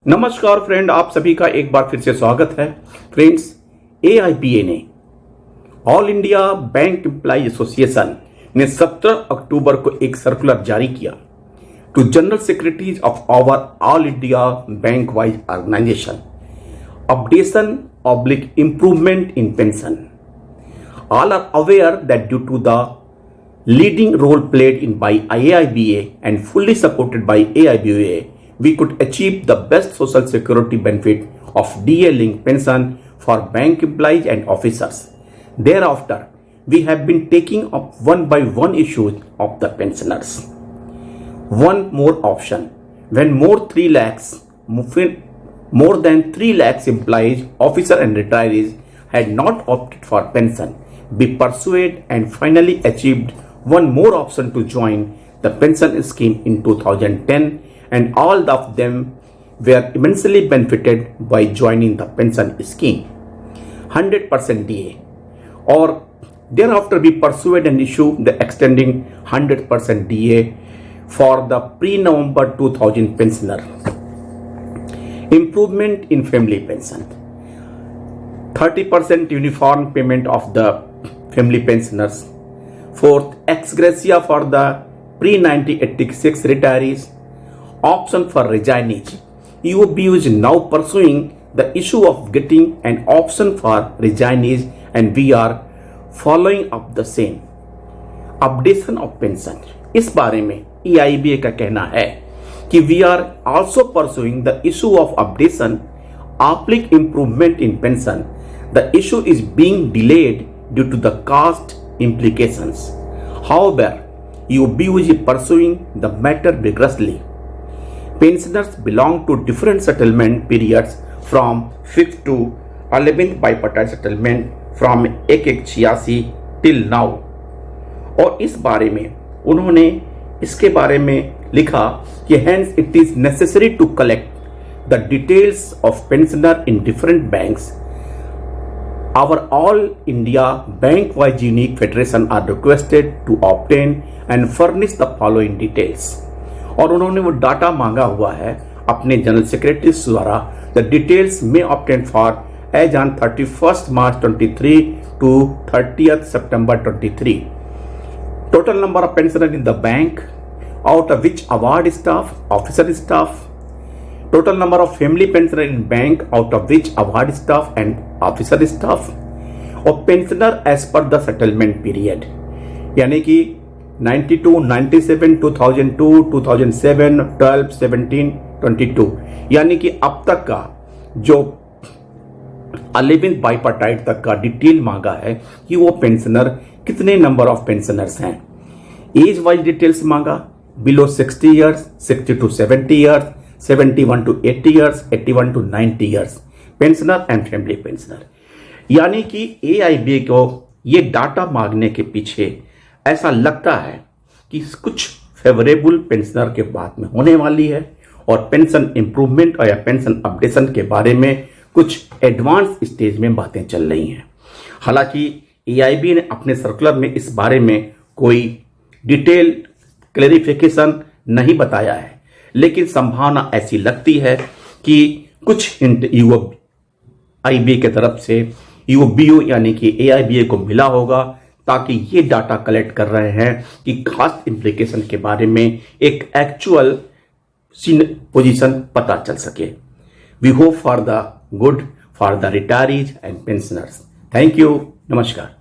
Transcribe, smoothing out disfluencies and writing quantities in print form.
नमस्कार फ्रेंड, आप सभी का एक बार फिर से स्वागत है। फ्रेंड्स, AIBA ने all India bank employ association ने 17 अक्टूबर को एक सर्कुलर जारी किया to general secretaries of our all India bank wise organisation updation oblique improvement in pension. All are aware that due to the leading role played in by AIBA and fully supported by AIBA, we could achieve the best social security benefit of DA-linked pension for bank employees and officers. Thereafter, we have been taking up one by one issues of the pensioners. One more option: when more than 3 lakhs employees, officers and retirees had not opted for pension, we pursued and finally achieved one more option to join the pension scheme in 2010, and all of them were immensely benefited by joining the pension scheme. 100% DA. Or thereafter we pursued and issued the extending 100% DA for the pre-November 2000 pensioner. Improvement in family pension. 30% uniform payment of the family pensioners. Fourth, ex gratia for the pre-1986 retirees. Option for resignees. UOBU is now pursuing the issue of getting an option for resignees, and we are following up the same. Updation of pension. इस बारे में AIBA का कहना है कि we are also pursuing the issue of updation, oblique improvement in pension. The issue is being delayed due to the cost implications. However, UOBU is pursuing the matter vigorously. Pensioners belong to different settlement periods from 5th to 11th bipartite settlement from 1186 till now. और इस बारे में उन्होंने इसके बारे में लिखा कि hence it is necessary to collect the details of pensioner in different banks. Our all India bank wise unique federation are requested to obtain and furnish the following details. और उन्होंने वो डाटा मांगा हुआ है अपने जनरल सेक्रेटरी द्वारा। The details may obtain for age on 31st March 23 to 30th September 23. Total number of pensioners in the bank, out of which award staff, officer staff. Total number of family pensioners in bank, out of which award staff and officer staff. और pensioner age पर the settlement period, यानी कि 92, 97, 2002, 2007, 12, 17, 22, यानी कि अब तक का जो 11th बाइपार्टाइट तक का डिटेल मांगा है कि वो पेंशनर कितने नंबर ऑफ पेंशनर्स हैं। एज वाइज डिटेल्स मांगा, below 60 years, 60 to 70 years, 71 to 80 years, 81 to 90 years pensioner and family pensioner. यानी कि AIBA को ये डाटा मांगने के पीछे ऐसा लगता है कि कुछ फेवरेबल पेंशनर के बाद में होने वाली है और पेंशन इंप्रूवमेंट और या पेंशन अपडेशन के बारे में कुछ एडवांस स्टेज में बातें चल रही हैं। हालांकि AIBA ने अपने सर्कुलर में इस बारे में कोई डिटेल क्लैरिफिकेशन नहीं बताया है, लेकिन संभावना ऐसी लगती है कि कुछ हिंट UOBU की तरफ से UOBU यानी कि AIBA को मिला होगा, ताकि ये डाटा कलेक्ट कर रहे हैं कि खास इम्प्लीकेशन के बारे में एक एक्चुअल पोजीशन पता चल सके। We hope for the good for the retirees and pensioners. Thank you, नमस्कार।